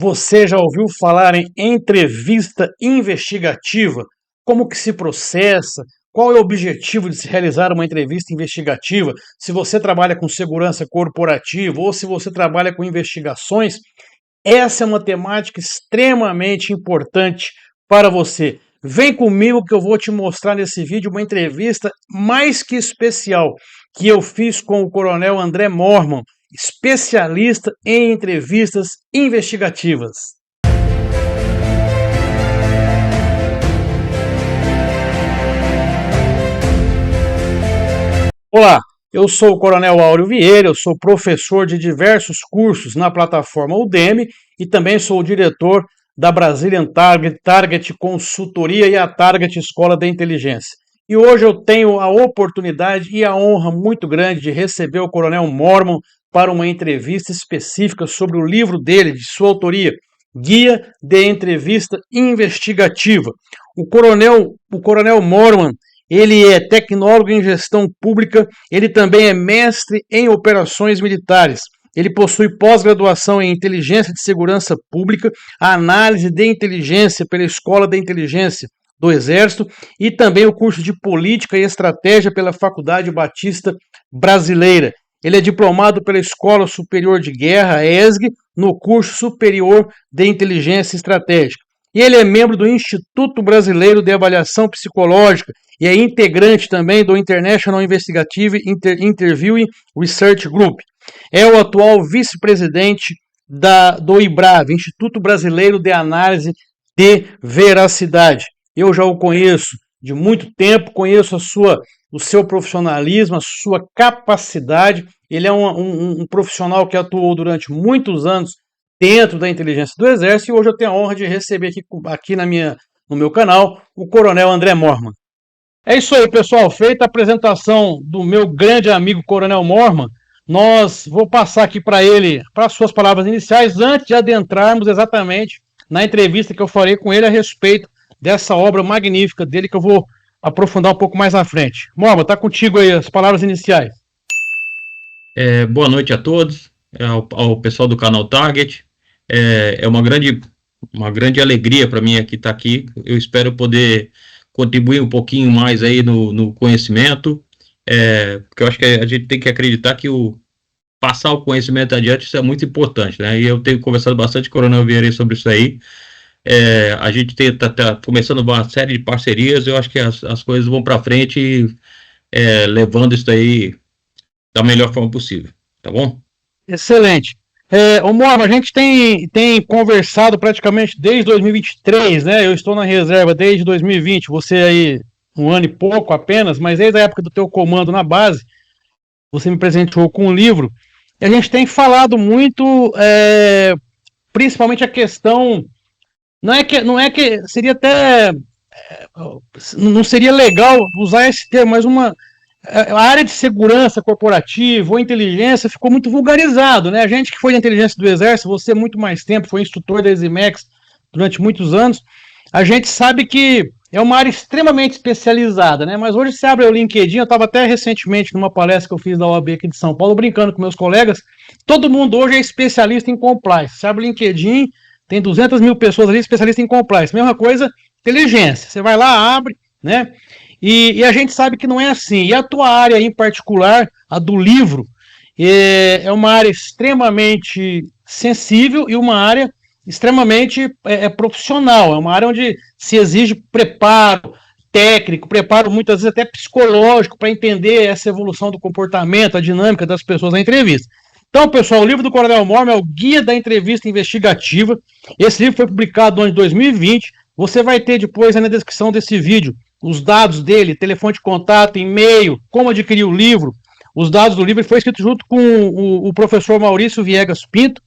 Você já ouviu falar em entrevista investigativa? Como que se processa? Qual é o objetivo de se realizar uma entrevista investigativa? Se você trabalha com segurança corporativa ou se você trabalha com investigações, essa é uma temática extremamente importante para você. Vem comigo que eu vou te mostrar nesse vídeo uma entrevista mais que especial que eu fiz com o Coronel André Mormon, especialista em entrevistas investigativas. Olá, eu sou o Coronel Áureo Vieira, eu sou professor de diversos cursos na plataforma Udemy e também sou o diretor da Brazilian Target Consultoria e a Target Escola da Inteligência. E hoje eu tenho a oportunidade e a honra muito grande de receber o Coronel Mormon para uma entrevista específica sobre o livro dele, de sua autoria, Guia de Entrevista Investigativa. O Coronel Mormon, ele é tecnólogo em gestão pública, ele também é mestre em operações militares. Ele possui pós-graduação em inteligência de segurança pública, análise de inteligência pela Escola da Inteligência do Exército e também o curso de Política e Estratégia pela Faculdade Batista Brasileira. Ele é diplomado pela Escola Superior de Guerra, ESG, no curso Superior de Inteligência Estratégica. E ele é membro do Instituto Brasileiro de Avaliação Psicológica e é integrante também do International Investigative Interviewing Research Group. É o atual vice-presidente do IBRAV, Instituto Brasileiro de Análise de Veracidade. Eu já o conheço de muito tempo, conheço o seu profissionalismo, a sua capacidade. Ele é um profissional que atuou durante muitos anos dentro da inteligência do Exército e hoje eu tenho a honra de receber aqui no meu canal o Coronel André Mormon. É isso aí, pessoal. Feita a apresentação do meu grande amigo Coronel Mormon, vou passar aqui para ele, para as suas palavras iniciais, antes de adentrarmos exatamente na entrevista que eu farei com ele a respeito dessa obra magnífica dele que eu vou aprofundar um pouco mais à frente. Mormon, tá contigo aí as palavras iniciais. Boa noite a todos, ao pessoal do canal Target. É uma grande alegria para mim estar aqui. Eu espero poder contribuir um pouquinho mais aí no conhecimento, porque eu acho que a gente tem que acreditar que passar o conhecimento adiante, isso é muito importante, né? E eu tenho conversado bastante com o Coronel Vieira sobre isso aí. A gente tá começando uma série de parcerias. Eu acho que as coisas vão para frente, levando isso aí da melhor forma possível, tá bom? Excelente. Mormon, a gente tem conversado praticamente desde 2023, né? Eu estou na reserva desde 2020, você aí um ano e pouco apenas, mas desde a época do teu comando na base, você me presenteou com um livro, e a gente tem falado muito, principalmente a questão, não é que seria até, não seria legal usar esse termo, mas a área de segurança corporativa ou inteligência ficou muito vulgarizado, né? A gente que foi da inteligência do Exército, você muito mais tempo, foi instrutor da Eximex durante muitos anos, a gente sabe que é uma área extremamente especializada, né? Mas hoje você abre o LinkedIn, eu estava até recentemente numa palestra que eu fiz da OAB aqui de São Paulo, brincando com meus colegas, todo mundo hoje é especialista em compliance. Você abre o LinkedIn, tem 200 mil pessoas ali especialistas em compliance. Mesma coisa, inteligência. Você vai lá, abre, né? E a gente sabe que não é assim. E a tua área em particular, a do livro, é uma área extremamente sensível e uma área extremamente profissional. É uma área onde se exige preparo técnico, preparo muitas vezes até psicológico para entender essa evolução do comportamento, a dinâmica das pessoas na entrevista. Então, pessoal, o livro do Coronel Mormon é o Guia da Entrevista Investigativa. Esse livro foi publicado no ano de 2020. Você vai ter depois aí na descrição desse vídeo os dados dele, telefone de contato, e-mail, como adquirir o livro, os dados do livro. Ele foi escrito junto com o professor Maurício Viegas Pinto,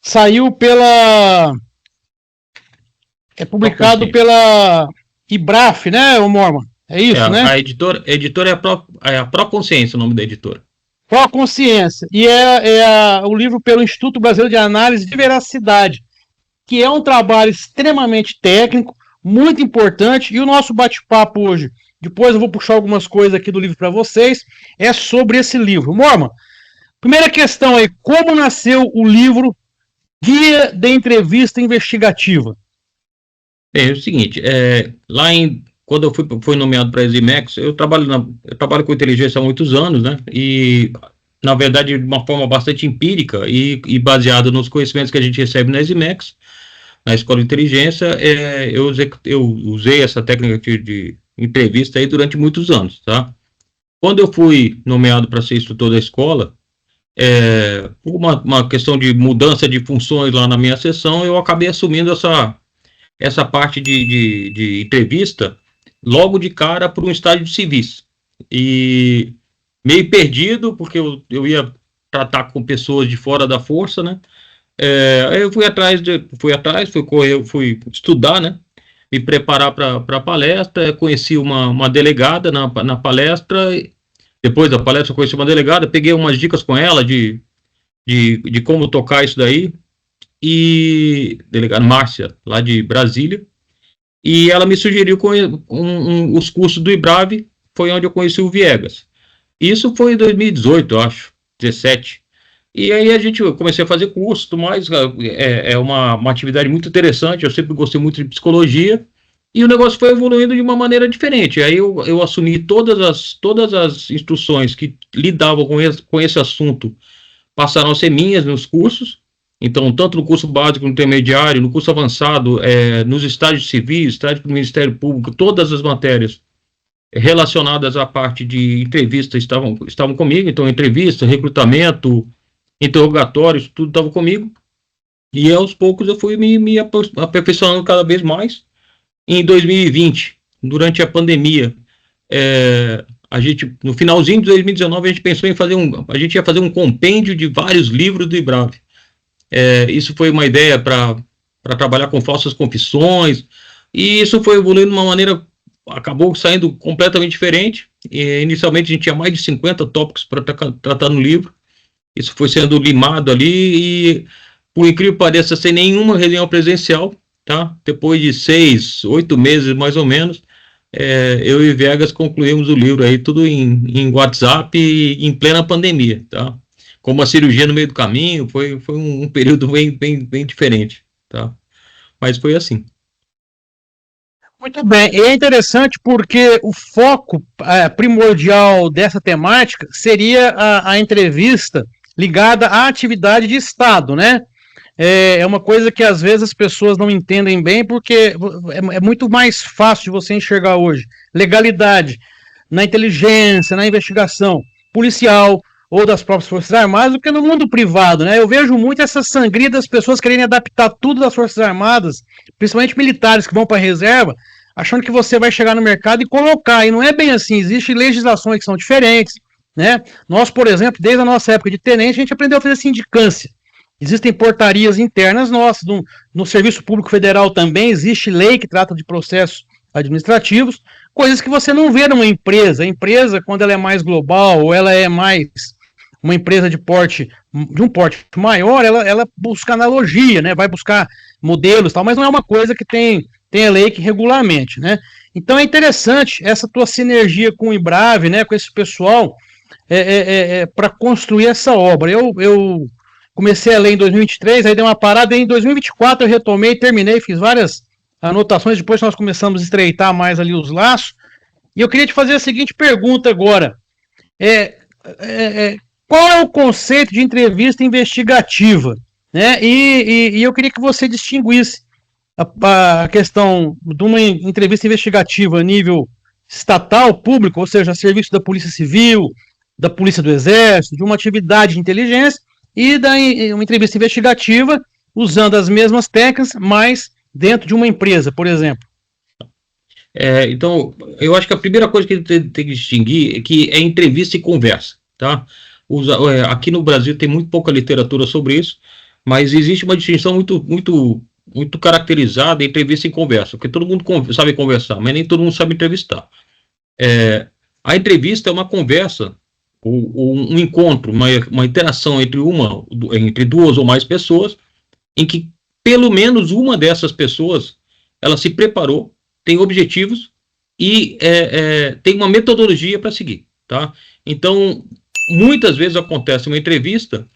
saiu publicado pela IBRAF, né, Mormon? É isso, né? A editora é a Proconsciência, o nome da editora. Proconsciência, e o livro pelo Instituto Brasileiro de Análise de Veracidade, que é um trabalho extremamente técnico, muito importante, e o nosso bate-papo hoje, depois eu vou puxar algumas coisas aqui do livro para vocês, é sobre esse livro. Mormon, primeira questão aí, como nasceu o livro Guia de entrevista investigativa. Bem, é o seguinte, quando eu fui nomeado para a Eximexx, eu trabalho com inteligência há muitos anos, né? E, na verdade, de uma forma bastante empírica e baseada nos conhecimentos que a gente recebe na Eximexx, na Escola de Inteligência, eu usei essa técnica de entrevista aí durante muitos anos, tá? Quando eu fui nomeado para ser instrutor da escola, por uma questão de mudança de funções lá na minha seção, eu acabei assumindo essa parte de entrevista logo de cara para um estágio de civis. E meio perdido, porque eu ia tratar com pessoas de fora da força, né? Aí eu fui estudar, né? Me preparar para a palestra, conheci uma delegada na palestra, depois da palestra eu conheci uma delegada, peguei umas dicas com ela de como tocar isso daí, e delegada Márcia, lá de Brasília, e ela me sugeriu os cursos do IBRAV, foi onde eu conheci o Viegas. Isso foi em 2018, eu acho, 17. E aí eu comecei a fazer curso, tudo mais, é uma atividade muito interessante, eu sempre gostei muito de psicologia, e o negócio foi evoluindo de uma maneira diferente. Aí eu assumi todas as instruções que lidavam com esse assunto, passaram a ser minhas nos cursos. Então, tanto no curso básico, no intermediário, no curso avançado, nos estágios civis, estágio do Ministério Público, todas as matérias relacionadas à parte de entrevista estavam comigo. Então, entrevista, recrutamento, interrogatórios, tudo estava comigo. E aos poucos eu fui me aperfeiçoando cada vez mais. Em 2020, durante a pandemia, no finalzinho de 2019, a gente pensou em a gente ia fazer um compêndio de vários livros do IBRAV. Isso foi uma ideia para trabalhar com falsas confissões, e isso foi evoluindo de uma maneira, acabou saindo completamente diferente. Inicialmente a gente tinha mais de 50 tópicos para tratar no livro, isso foi sendo limado ali, e por incrível que pareça, sem nenhuma reunião presencial, tá? Depois de 6, 8 meses mais ou menos, eu e Viegas concluímos o livro aí, tudo em WhatsApp, em plena pandemia, tá? Com uma cirurgia no meio do caminho, foi um período bem diferente, tá? Mas foi assim. Muito bem, e é interessante porque o foco primordial dessa temática seria a entrevista ligada à atividade de Estado, né? É uma coisa que às vezes as pessoas não entendem bem, porque é muito mais fácil de você enxergar hoje legalidade na inteligência, na investigação policial ou das próprias Forças Armadas do que no mundo privado, né? Eu vejo muito essa sangria das pessoas querendo adaptar tudo das Forças Armadas, principalmente militares que vão para a reserva, achando que você vai chegar no mercado e colocar, e não é bem assim, existem legislações que são diferentes, né? Nós, por exemplo, desde a nossa época de tenente, a gente aprendeu a fazer sindicância. Existem portarias internas nossas, no Serviço Público Federal também existe lei que trata de processos administrativos, coisas que você não vê numa empresa. A empresa, quando ela é mais global, ou ela é mais uma empresa de um porte maior, ela busca analogia, né? Vai buscar modelos e tal, mas não é uma coisa que tem a lei que regulamente, né? Então é interessante essa tua sinergia com o IBRAV, né? Com esse pessoal, para construir essa obra. Eu comecei a ler em 2023, aí dei uma parada, e em 2024 eu retomei, terminei, fiz várias anotações, depois nós começamos a estreitar mais ali os laços, e eu queria te fazer a seguinte pergunta agora, qual é o conceito de entrevista investigativa, né? E eu queria que você distinguisse a questão de uma entrevista investigativa a nível estatal, público, ou seja, serviço da Polícia Civil, da Polícia do Exército, de uma atividade de inteligência, e uma entrevista investigativa usando as mesmas técnicas, mas dentro de uma empresa, por exemplo. Então, eu acho que a primeira coisa que tem que distinguir é que é entrevista e conversa, tá? Aqui no Brasil tem muito pouca literatura sobre isso, mas existe uma distinção muito caracterizada entre entrevista e conversa, porque todo mundo sabe conversar, mas nem todo mundo sabe entrevistar. A entrevista é uma conversa, ou um encontro, uma interação entre duas ou mais pessoas, em que pelo menos uma dessas pessoas ela se preparou, tem objetivos e tem uma metodologia para seguir, tá? Então, muitas vezes acontece uma entrevista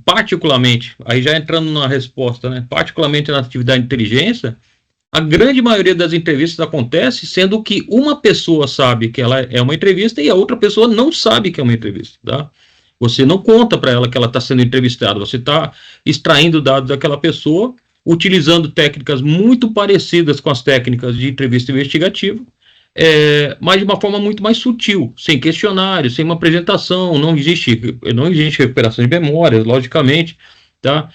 particularmente, aí já entrando na resposta, né, particularmente na atividade de inteligência, a grande maioria das entrevistas acontece sendo que uma pessoa sabe que ela é uma entrevista e a outra pessoa não sabe que é uma entrevista, tá? Você não conta para ela que ela está sendo entrevistada, você está extraindo dados daquela pessoa, utilizando técnicas muito parecidas com as técnicas de entrevista investigativa, mas de uma forma muito mais sutil, sem questionário, sem uma apresentação, não existe recuperação de memórias, logicamente, tá?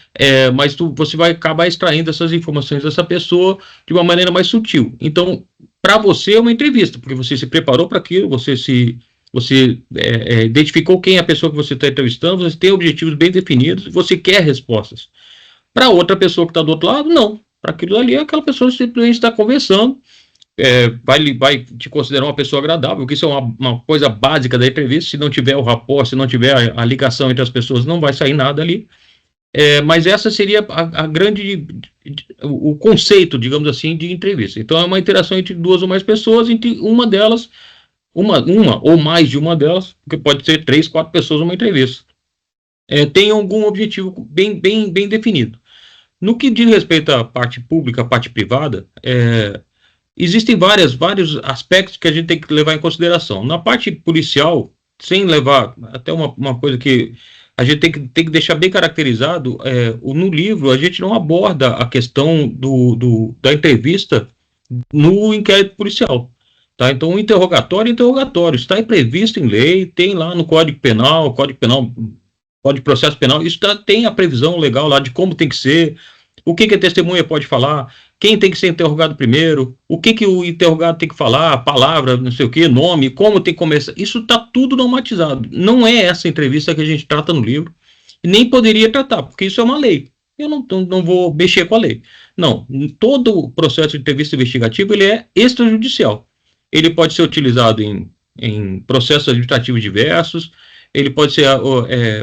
Mas você vai acabar extraindo essas informações dessa pessoa de uma maneira mais sutil. Então, para você é uma entrevista, porque você se preparou para aquilo, você identificou quem é a pessoa que você está entrevistando, você tem objetivos bem definidos, você quer respostas. Para outra pessoa que está do outro lado, não. Para aquilo ali, aquela pessoa simplesmente está conversando, vai te considerar uma pessoa agradável, porque isso é uma coisa básica da entrevista. Se não tiver o rapport, se não tiver a ligação entre as pessoas, não vai sair nada ali. Mas essa seria o conceito, digamos assim, de entrevista. Então é uma interação entre duas ou mais pessoas, entre uma delas, uma ou mais de uma delas, porque pode ser 3, 4 pessoas numa entrevista. Tem algum objetivo bem definido. No que diz respeito à parte pública, à parte privada, existem vários aspectos que a gente tem que levar em consideração. Na parte policial, sem levar, até uma coisa que a gente tem que deixar bem caracterizado, no livro a gente não aborda a questão da entrevista no inquérito policial. Tá? Então, o interrogatório, está previsto em lei, tem lá no Código Penal, Código de Processo Penal, isso tem a previsão legal lá de como tem que ser, o que a testemunha pode falar, quem tem que ser interrogado primeiro, o que o interrogado tem que falar, palavra, não sei o que, nome, como tem que começar, isso está tudo normatizado. Não é essa entrevista que a gente trata no livro, nem poderia tratar, porque isso é uma lei. Eu não vou mexer com a lei. Não, todo o processo de entrevista investigativa, ele é extrajudicial. Ele pode ser utilizado em processos administrativos diversos, ele pode ser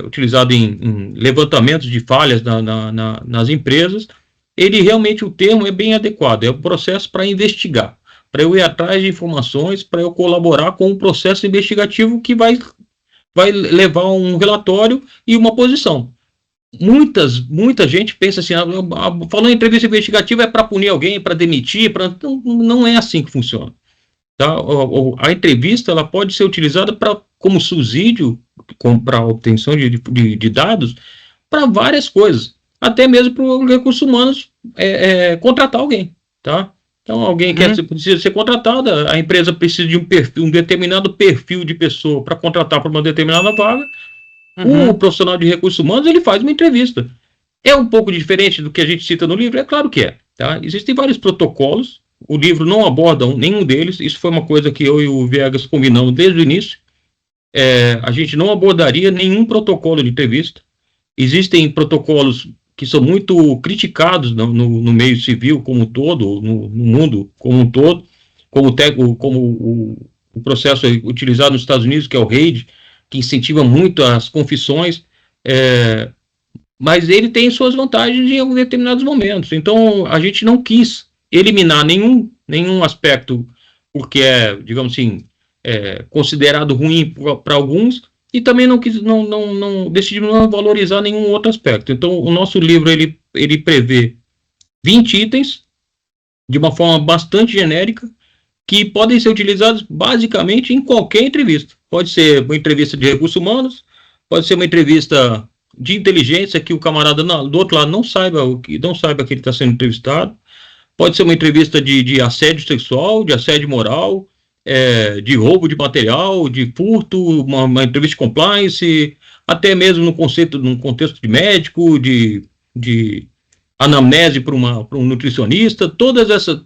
utilizado em levantamentos de falhas nas empresas. Ele realmente, o termo é bem adequado, é um processo para investigar, para eu ir atrás de informações, para eu colaborar com um processo investigativo que vai levar a um relatório e uma posição. Muita gente pensa assim, falando em entrevista investigativa é para punir alguém, para demitir, não é assim que funciona. Tá? A entrevista ela pode ser utilizada como subsídio para a obtenção de dados para várias coisas, até mesmo para os recursos humanos contratar alguém. Tá? Então, alguém precisa ser contratado, a empresa precisa de um determinado perfil de pessoa para contratar para uma determinada vaga. O profissional de recursos humanos ele faz uma entrevista. É um pouco diferente do que a gente cita no livro? É claro que é. Tá? Existem vários protocolos. O livro não aborda nenhum deles. Isso foi uma coisa que eu e o Viegas combinamos desde o início. A gente não abordaria nenhum protocolo de entrevista. Existem protocolos que são muito criticados no meio civil como um todo, no mundo como um todo, como o processo utilizado nos Estados Unidos, que é o RAID, que incentiva muito as confissões, mas ele tem suas vantagens em determinados momentos. Então, a gente não quis eliminar nenhum aspecto, porque digamos assim, considerado ruim para alguns, e também decidimos não valorizar nenhum outro aspecto. Então, o nosso livro ele prevê 20 itens, de uma forma bastante genérica, que podem ser utilizados basicamente em qualquer entrevista. Pode ser uma entrevista de recursos humanos, pode ser uma entrevista de inteligência, que o camarada do outro lado não saiba que ele está sendo entrevistado, pode ser uma entrevista de assédio sexual, de assédio moral, de roubo de material, de furto, uma entrevista de compliance, até mesmo num contexto de médico, de anamnese para um nutricionista. Todas essas,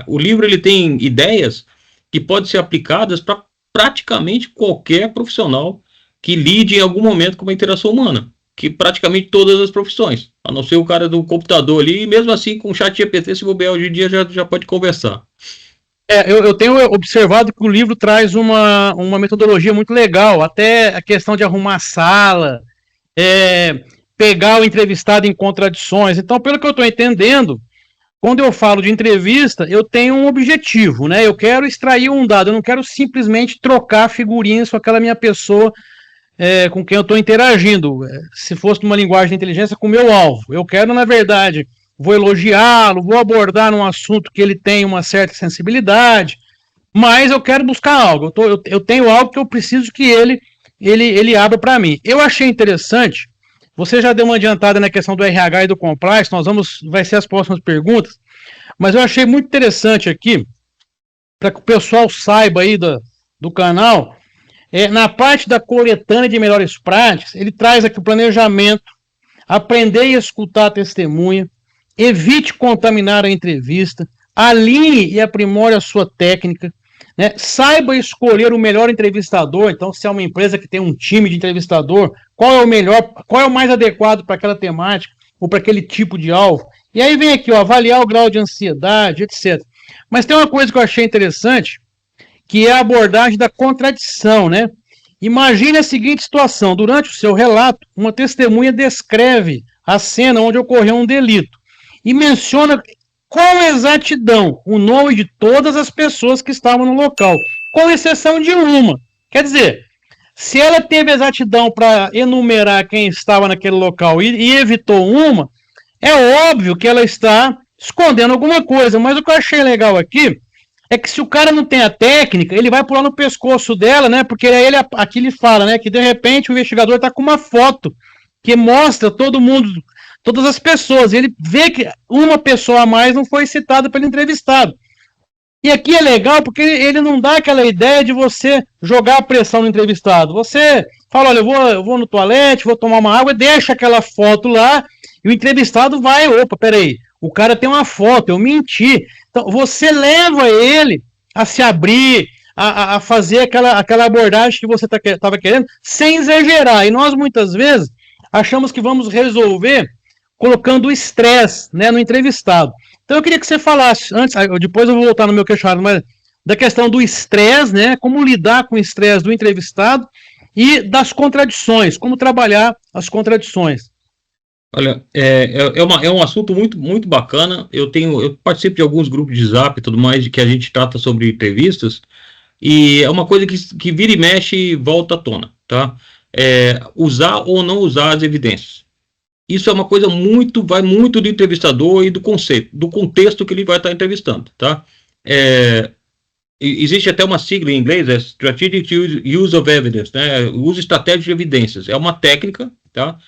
o livro ele tem ideias que podem ser aplicadas para praticamente qualquer profissional que lide em algum momento com uma interação humana, que praticamente todas as profissões, a não ser o cara do computador ali, e mesmo assim com o chat GPT, se bobear hoje em dia, já pode conversar. Eu tenho observado que o livro traz uma metodologia muito legal, até a questão de arrumar a sala, pegar o entrevistado em contradições. Então, pelo que eu estou entendendo, quando eu falo de entrevista, eu tenho um objetivo, né? Eu quero extrair um dado, eu não quero simplesmente trocar figurinhas com aquela minha pessoa com quem eu estou interagindo. Se fosse numa linguagem de inteligência, com o meu alvo. Eu quero, na verdade, vou elogiá-lo, vou abordar num assunto que ele tem uma certa sensibilidade, mas eu quero buscar algo. Eu tenho algo que eu preciso que ele abra para mim. Eu achei interessante. Você já deu uma adiantada na questão do RH e do compliance. Vai ser as próximas perguntas. Mas eu achei muito interessante aqui, para que o pessoal saiba aí do canal, na parte da coletânea de melhores práticas, ele traz aqui o planejamento, aprender e escutar a testemunha, evite contaminar a entrevista, alinhe e aprimore a sua técnica, né? Saiba escolher o melhor entrevistador. Então, se é uma empresa que tem um time de entrevistador, qual é o melhor, qual é o mais adequado para aquela temática ou para aquele tipo de alvo. E aí vem aqui, avaliar o grau de ansiedade, etc. Mas tem uma coisa que eu achei interessante, que é a abordagem da contradição, né? Imagine a seguinte situação: durante o seu relato, uma testemunha descreve a cena onde ocorreu um delito e menciona com exatidão o nome de todas as pessoas que estavam no local, com exceção de uma. Quer dizer, se ela teve exatidão para enumerar quem estava naquele local e evitou uma, é óbvio que ela está escondendo alguma coisa. Mas o que eu achei legal aqui é que se o cara não tem a técnica, ele vai pular no pescoço dela, né? Porque ele aqui ele fala, né? Que de repente o investigador está com uma foto que mostra todo mundo, todas as pessoas. Ele vê que uma pessoa a mais não foi citada pelo entrevistado. E aqui é legal porque ele não dá aquela ideia de você jogar a pressão no entrevistado. Você fala, olha, eu vou no toalete, vou tomar uma água, deixa aquela foto lá, e o entrevistado vai, opa, peraí, o cara tem uma foto, eu menti. Então, você leva ele a se abrir, a fazer aquela abordagem que você estava querendo, sem exagerar. E nós, muitas vezes, achamos que vamos resolver colocando o estresse, né, no entrevistado. Então, eu queria que você falasse, antes, depois eu vou voltar no meu questionário, mas da questão do estresse, né, como lidar com o estresse do entrevistado e das contradições, como trabalhar as contradições. Olha, é um assunto muito, muito bacana. Eu participo de alguns grupos de Zap e tudo mais, que a gente trata sobre entrevistas, e é uma coisa que vira e mexe e volta à tona, tá? Usar ou não usar as evidências. Isso é uma coisa vai muito do entrevistador e do conceito, do contexto que ele vai estar entrevistando, tá? Existe até uma sigla em inglês, Strategic Use of Evidence, né? Uso estratégico de evidências. É uma técnica, tá?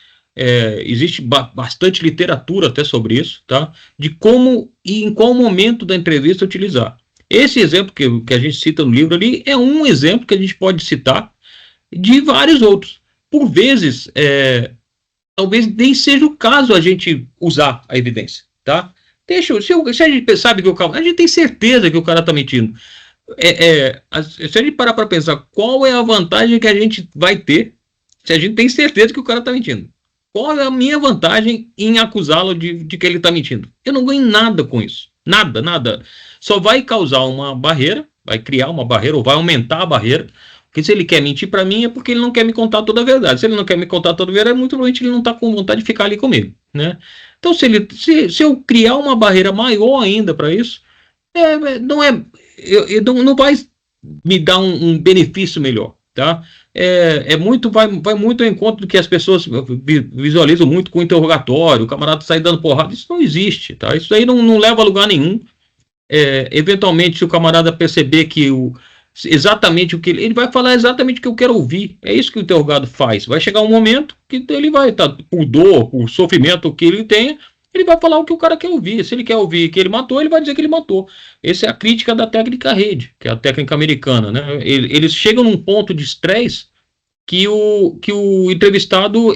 Existe bastante literatura até sobre isso, tá? De como e em qual momento da entrevista utilizar. Esse exemplo que a gente cita no livro ali é um exemplo que a gente pode citar de vários outros. Por vezes, talvez nem seja o caso a gente usar a evidência, tá? Se a gente sabe que a gente tem certeza que o cara está mentindo. Se a gente parar para pensar qual é a vantagem que a gente vai ter se a gente tem certeza que o cara está mentindo. Qual é a minha vantagem em acusá-lo de que ele está mentindo? Eu não ganho nada com isso. Nada, nada. Só vai causar uma barreira, vai criar uma barreira ou vai aumentar a barreira. Porque se ele quer mentir para mim é porque ele não quer me contar toda a verdade. Se ele não quer me contar toda a verdade, muito provavelmente ele não está com vontade de ficar ali comigo, né? Então, se eu criar uma barreira maior ainda para isso, não vai me dar um benefício melhor, tá? Vai muito ao encontro do que as pessoas visualizam muito com o interrogatório, o camarada sai dando porrada. Isso não existe, tá? Isso aí não leva a lugar nenhum. Eventualmente, se o camarada perceber que exatamente o que ele vai falar exatamente o que eu quero ouvir. É isso que o interrogado faz. Vai chegar um momento que ele vai estar por dor, por sofrimento que ele tenha, ele vai falar o que o cara quer ouvir. Se ele quer ouvir que ele matou, ele vai dizer que ele matou. Essa é a crítica da técnica rede, que é a técnica americana, né? Eles chegam num ponto de estresse que o entrevistado,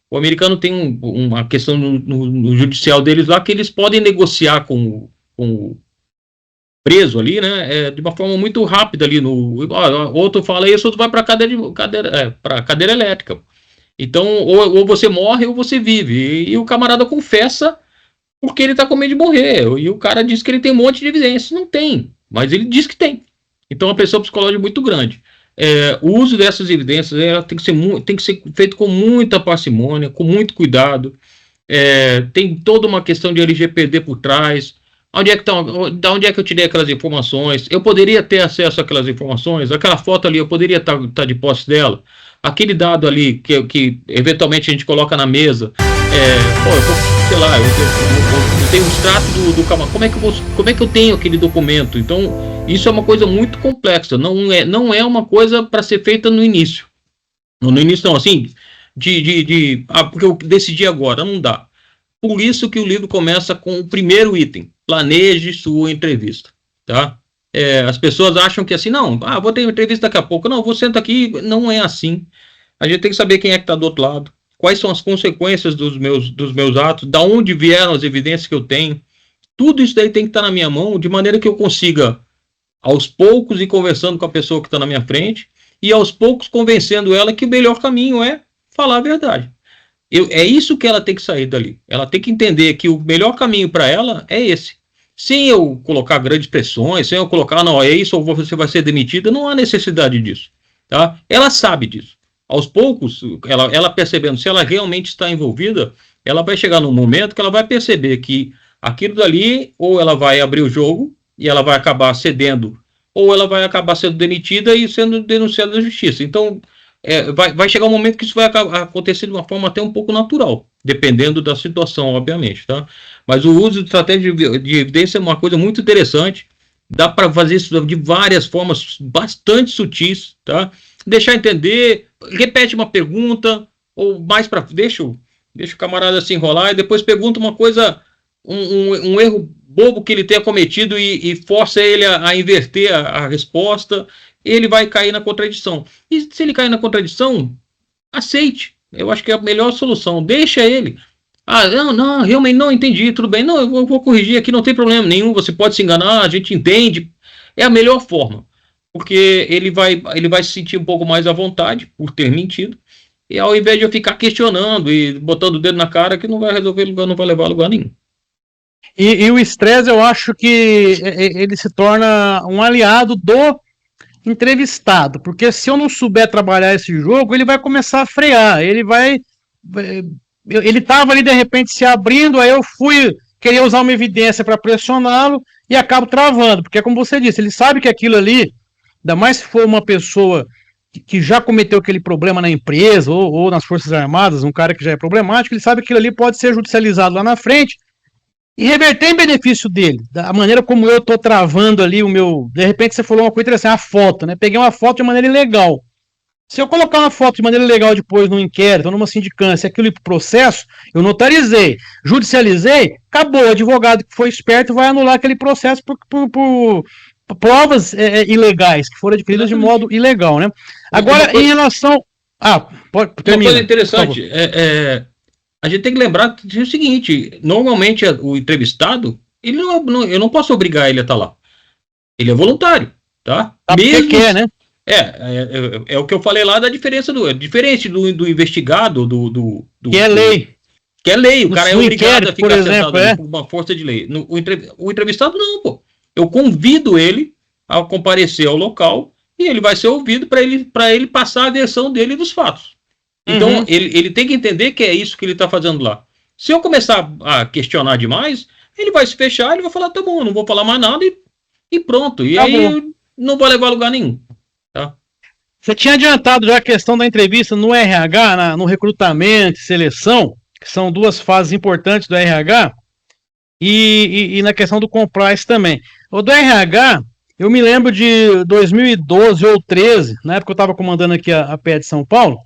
o americano tem uma questão no judicial deles lá, que eles podem negociar com o preso ali, né, de uma forma muito rápida ali, outro fala isso, outro vai para cadeira elétrica. Então, ou você morre ou você vive, e o camarada confessa porque ele está com medo de morrer, e o cara diz que ele tem um monte de evidência. Não tem, mas ele diz que tem. Então, a pressão psicológica é muito grande. O uso dessas evidências tem que ser feito com muita parcimônia, com muito cuidado. Tem toda uma questão de LGPD por trás. Da onde é que eu tirei aquelas informações? Eu poderia ter acesso àquelas informações? Aquela foto ali, eu poderia estar de posse dela? aquele dado ali que eventualmente a gente coloca na mesa, eu vou, sei lá, eu tenho o extrato do camarão, como é que eu tenho aquele documento? Então, isso é uma coisa muito complexa, não é uma coisa para ser feita no início. No início não, assim, porque eu decidi agora, não dá. Por isso que o livro começa com o primeiro item, planeje sua entrevista, tá? As pessoas acham que assim, não, vou ter uma entrevista daqui a pouco, não, vou sentar aqui, não é assim. A gente tem que saber quem é que está do outro lado, quais são as consequências dos meus atos, da onde vieram as evidências que eu tenho, tudo isso daí tem que estar na minha mão, de maneira que eu consiga, aos poucos, ir conversando com a pessoa que está na minha frente, e aos poucos convencendo ela que o melhor caminho é falar a verdade. É isso que ela tem que sair dali. Ela tem que entender que o melhor caminho para ela é esse. Sem eu colocar grandes pressões, sem eu colocar, não, é isso ou você vai ser demitida, não há necessidade disso. Tá? Ela sabe disso. Aos poucos, ela percebendo, se ela realmente está envolvida, ela vai chegar num momento que ela vai perceber que aquilo dali, ou ela vai abrir o jogo e ela vai acabar cedendo, ou ela vai acabar sendo demitida e sendo denunciada na justiça. Então, vai chegar um momento que isso vai acontecer de uma forma até um pouco natural, dependendo da situação, obviamente, tá? Mas o uso de estratégia de evidência é uma coisa muito interessante, dá para fazer isso de várias formas bastante sutis, tá? Deixar entender, repete uma pergunta, ou mais para deixa o camarada se enrolar e depois pergunta uma coisa, um erro bobo que ele tenha cometido e força ele a inverter a resposta, ele vai cair na contradição. E se ele cair na contradição, aceite. Eu acho que é a melhor solução. Deixa ele. Não, realmente não entendi, tudo bem. Não, eu vou corrigir aqui, não tem problema nenhum, você pode se enganar, a gente entende. É a melhor forma. Porque ele vai se sentir um pouco mais à vontade por ter mentido. E ao invés de eu ficar questionando e botando o dedo na cara, que não vai resolver lugar, não vai levar a lugar nenhum. E o estresse, eu acho que ele se torna um aliado do entrevistado, porque se eu não souber trabalhar esse jogo, ele vai começar a frear, ele estava ali de repente se abrindo, aí eu fui querer usar uma evidência para pressioná-lo e acabo travando, porque como você disse, ele sabe que aquilo ali, ainda mais se for uma pessoa que já cometeu aquele problema na empresa ou nas Forças Armadas, um cara que já é problemático, ele sabe que aquilo ali pode ser judicializado lá na frente e reverter em benefício dele, da maneira como eu tô travando ali o meu, de repente você falou uma coisa interessante, a foto, né, peguei uma foto de maneira ilegal, se eu colocar uma foto de maneira ilegal depois num inquérito, numa sindicância, aquilo ir pro processo, eu notarizei, judicializei, acabou, o advogado que foi esperto vai anular aquele processo por provas ilegais, que foram adquiridas de modo ilegal, né. Agora, em relação... pode terminar. Uma coisa interessante, a gente tem que lembrar que é o seguinte, normalmente o entrevistado, eu não posso obrigar ele a estar lá. Ele é voluntário, tá? Mesmo que quer, né? É o que eu falei lá da diferença diferente do investigado, que é lei. Que é lei, o cara é obrigado a ficar sentado ali por uma força de lei. O entrevistado não, pô. Eu convido ele a comparecer ao local e ele vai ser ouvido para ele passar a versão dele dos fatos. Então, ele tem que entender que é isso que ele está fazendo lá. Se eu começar a questionar demais, ele vai se fechar, ele vai falar, tá bom, eu não vou falar mais nada e pronto. E aí não vai levar a lugar nenhum. Tá? Você tinha adiantado já a questão da entrevista no RH, no recrutamento e seleção, que são duas fases importantes do RH, e na questão do compliance também. O do RH, eu me lembro de 2012 ou 2013, na época eu estava comandando aqui a PE de São Paulo,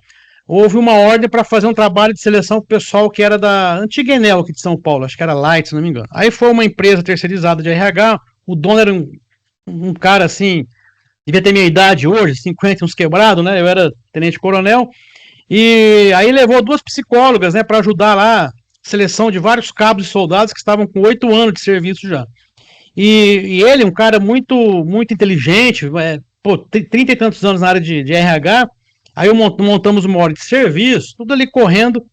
houve uma ordem para fazer um trabalho de seleção para o pessoal que era da antiga Enel aqui de São Paulo, acho que era Light, se não me engano. Aí foi uma empresa terceirizada de RH, o dono era um cara assim, devia ter minha idade hoje, 50 uns quebrados, né? Eu era tenente-coronel, e aí levou duas psicólogas, né, para ajudar lá a seleção de vários cabos e soldados que estavam com 8 anos de serviço já. E ele, um cara muito, muito inteligente, 30 e tantos anos na área de RH. Aí montamos uma hora de serviço, tudo ali correndo.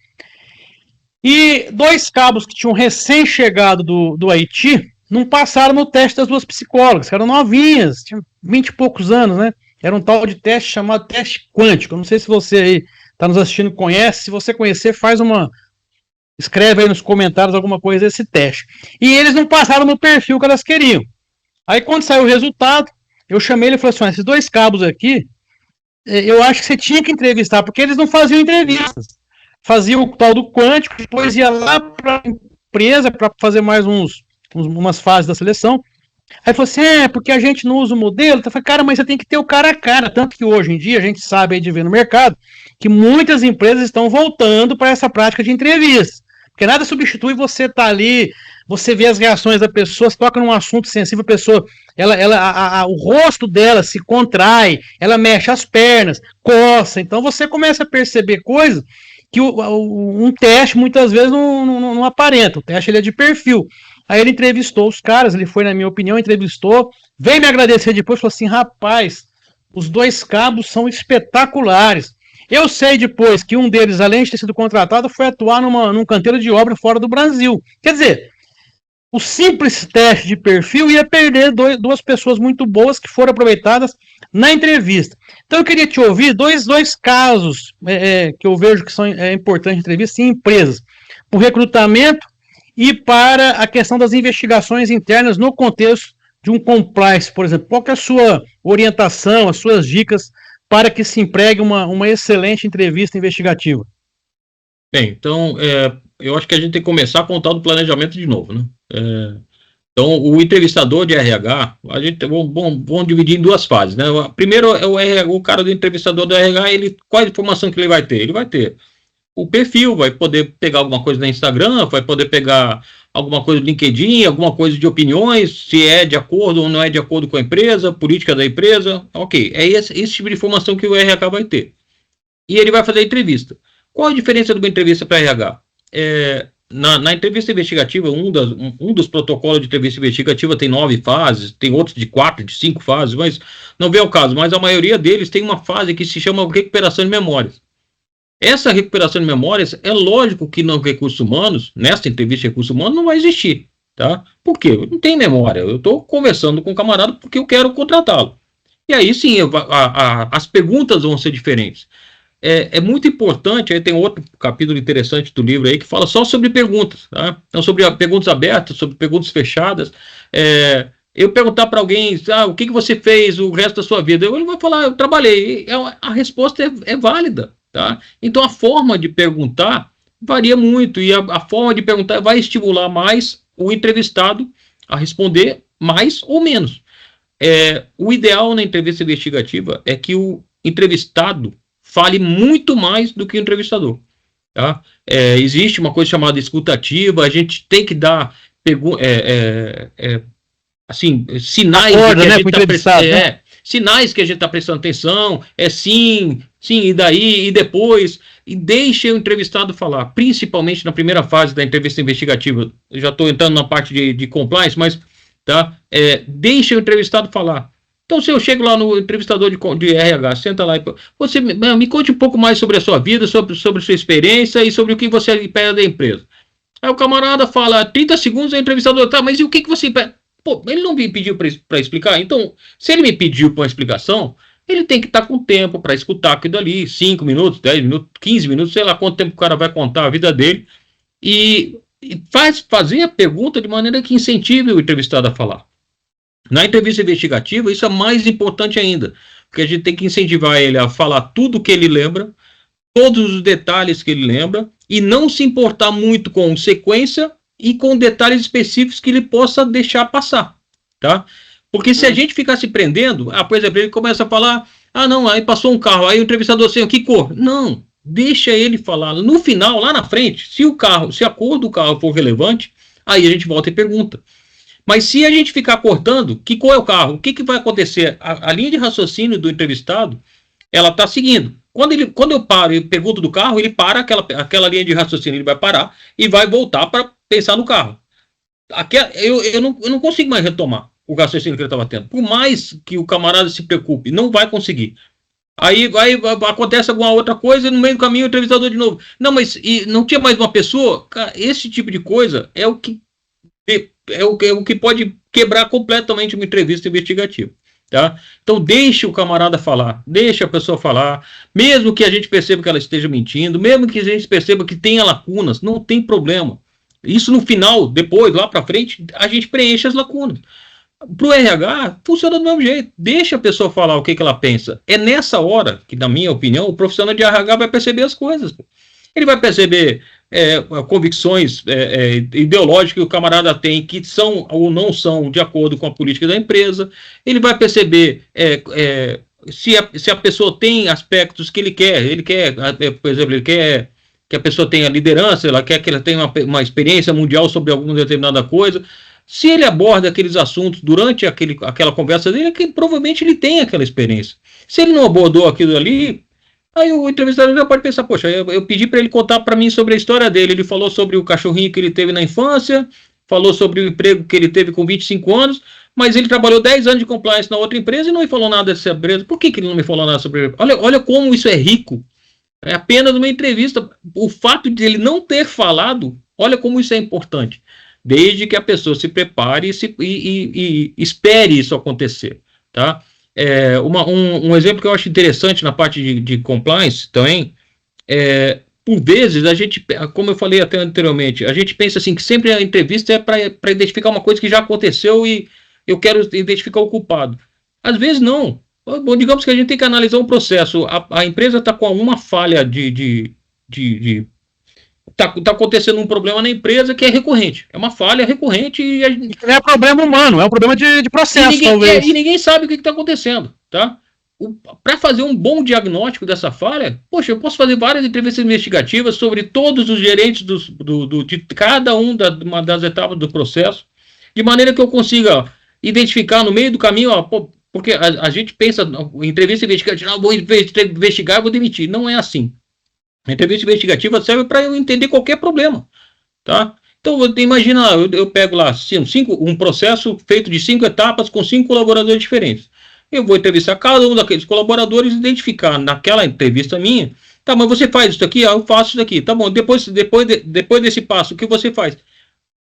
E 2 cabos que tinham recém-chegado do Haiti não passaram no teste das 2 psicólogas, que eram novinhas, tinham 20 e poucos anos, né? Era um tal de teste chamado teste quântico. Eu não sei se você aí está nos assistindo e conhece. Se você conhecer, escreve aí nos comentários alguma coisa desse teste. E eles não passaram no perfil que elas queriam. Aí quando saiu o resultado, eu chamei ele e falei assim, esses 2 cabos aqui, eu acho que você tinha que entrevistar, porque eles não faziam entrevistas. Faziam o tal do quântico, depois ia lá para a empresa para fazer mais umas fases da seleção. Aí falou assim, porque a gente não usa o modelo. Eu falei, cara, mas você tem que ter o cara a cara. Tanto que hoje em dia a gente sabe aí de ver no mercado que muitas empresas estão voltando para essa prática de entrevistas. Porque nada substitui você estar ali, você vê as reações da pessoa, você toca num assunto sensível, a pessoa, o rosto dela se contrai, ela mexe as pernas, coça. Então você começa a perceber coisas que um teste muitas vezes não aparenta. O teste ele é de perfil. Aí ele entrevistou os caras, ele foi, na minha opinião, entrevistou, veio me agradecer depois, falou assim, rapaz, os dois cabos são espetaculares. Eu sei depois que um deles, além de ter sido contratado, foi atuar num canteiro de obra fora do Brasil. Quer dizer, o simples teste de perfil ia perder duas pessoas muito boas que foram aproveitadas na entrevista. Então eu queria te ouvir dois casos que eu vejo que são importantes em entrevistas em empresas. O recrutamento e para a questão das investigações internas no contexto de um compliance, por exemplo. Qual que é a sua orientação, as suas dicas para que se empregue uma excelente entrevista investigativa? Bem, então, eu acho que a gente tem que começar a contar do planejamento de novo, né? Então, o entrevistador de RH, a gente vamos dividir em duas fases, né? Primeiro é o cara do entrevistador do RH, qual a informação que ele vai ter? Ele vai ter o perfil, vai poder pegar alguma coisa no Instagram, vai poder pegar alguma coisa do LinkedIn, alguma coisa de opiniões, se é de acordo ou não é de acordo com a empresa, política da empresa, ok. É esse tipo de informação que o RH vai ter. E ele vai fazer a entrevista. Qual a diferença de uma entrevista para RH? Na entrevista investigativa, um dos protocolos de entrevista investigativa tem 9 fases, tem outros de 4, de 5 fases, mas não vem ao caso, mas a maioria deles tem uma fase que se chama recuperação de memórias. Essa recuperação de memórias, é lógico que nos recursos humanos, nessa entrevista de recursos humanos, não vai existir, tá? Por quê? Não tem memória, eu estou conversando com o camarada porque eu quero contratá-lo. E aí sim, as perguntas vão ser diferentes. É muito importante, aí tem outro capítulo interessante do livro aí que fala só sobre perguntas, tá? Então, sobre perguntas abertas, sobre perguntas fechadas. Eu perguntar para alguém, o que você fez o resto da sua vida? Ele vai falar, eu trabalhei. A resposta é válida, tá? Então, a forma de perguntar varia muito, e a forma de perguntar vai estimular mais o entrevistado a responder mais ou menos. O ideal na entrevista investigativa é que o entrevistado fale muito mais do que o entrevistador, tá? Existe uma coisa chamada escutativa, a gente tem que dar assim, sinais Acorda, de que né, a gente sinais que a gente está prestando atenção, sim, e daí, e depois, e deixe o entrevistado falar, principalmente na primeira fase da entrevista investigativa. Eu já estou entrando na parte de compliance, mas tá? Deixe o entrevistado falar. Então, se eu chego lá no entrevistador de RH, senta lá e você me conte um pouco mais sobre a sua vida, sobre a sua experiência e sobre o que você espera da empresa. Aí o camarada fala 30 segundos, o entrevistador, tá, mas e o que você espera? Pô, ele não me pediu para explicar, então, se ele me pediu uma explicação, ele tem que estar com tempo para escutar aquilo ali, 5 minutos, 10 minutos, 15 minutos, sei lá quanto tempo o cara vai contar a vida dele, e fazer a pergunta de maneira que incentive o entrevistado a falar. Na entrevista investigativa, isso é mais importante ainda, porque a gente tem que incentivar ele a falar tudo que ele lembra, todos os detalhes que ele lembra, e não se importar muito com sequência e com detalhes específicos que ele possa deixar passar, tá? Porque se a gente ficar se prendendo, por exemplo, ele começa a falar, não, aí passou um carro, aí o entrevistador assim, que cor? Não, deixa ele falar. No final, lá na frente, se a cor do carro for relevante, aí a gente volta e pergunta. Mas se a gente ficar cortando, que cor é o carro? O que vai acontecer? A linha de raciocínio do entrevistado, ela está seguindo. Quando eu paro e pergunto do carro, ele para aquela linha de raciocínio, ele vai parar e vai voltar para pensar no carro. Eu não consigo mais retomar o raciocínio que ele estava tendo. Por mais que o camarada se preocupe, não vai conseguir. Aí acontece alguma outra coisa, no meio do caminho o entrevistador de novo. Não, mas não tinha mais uma pessoa? Cara, esse tipo de coisa é o que pode quebrar completamente uma entrevista investigativa, tá? Então deixe o camarada falar, deixe a pessoa falar, mesmo que a gente perceba que ela esteja mentindo, mesmo que a gente perceba que tenha lacunas, não tem problema. Isso no final, depois, lá para frente, a gente preenche as lacunas. Para o RH, funciona do mesmo jeito. Deixa a pessoa falar o que ela pensa. É nessa hora que, na minha opinião, o profissional de RH vai perceber as coisas. Ele vai perceber convicções ideológicas que o camarada tem, que são ou não são de acordo com a política da empresa. Ele vai perceber se a pessoa tem aspectos que ele quer, por exemplo, ele quer que a pessoa tenha liderança, ela quer que ela tenha uma experiência mundial sobre alguma determinada coisa. Se ele aborda aqueles assuntos durante aquela conversa dele, é que provavelmente ele tem aquela experiência. Se ele não abordou aquilo ali, aí o entrevistador já pode pensar, poxa, eu pedi para ele contar para mim sobre a história dele. Ele falou sobre o cachorrinho que ele teve na infância, falou sobre o emprego que ele teve com 25 anos, mas ele trabalhou 10 anos de compliance na outra empresa e não me falou nada dessa empresa. Por que ele não me falou nada sobre... Olha como isso é rico. É apenas uma entrevista. O fato de ele não ter falado, olha como isso é importante. Desde que a pessoa se prepare e espere isso acontecer, tá? Um exemplo que eu acho interessante na parte de compliance também, por vezes a gente, como eu falei até anteriormente, a gente pensa assim que sempre a entrevista é para identificar uma coisa que já aconteceu e eu quero identificar o culpado. Às vezes não. Bom, digamos que a gente tem que analisar um processo. A empresa está com alguma falha Tá acontecendo um problema na empresa que é recorrente. É uma falha recorrente e não é problema humano, é um problema de processo, talvez. E ninguém sabe o que está acontecendo, tá? Para fazer um bom diagnóstico dessa falha, poxa, eu posso fazer várias entrevistas investigativas sobre todos os gerentes de cada uma das etapas do processo, de maneira que eu consiga identificar no meio do caminho, porque a gente pensa em entrevista investigativa, vou investigar, vou demitir. Não é assim. A entrevista investigativa serve para eu entender qualquer problema, tá? Então, imagina, eu pego lá um processo feito de 5 etapas com 5 colaboradores diferentes. Eu vou entrevistar cada um daqueles colaboradores e identificar naquela entrevista minha, tá, mas você faz isso aqui? Eu faço isso aqui. Tá bom, depois desse passo, o que você faz?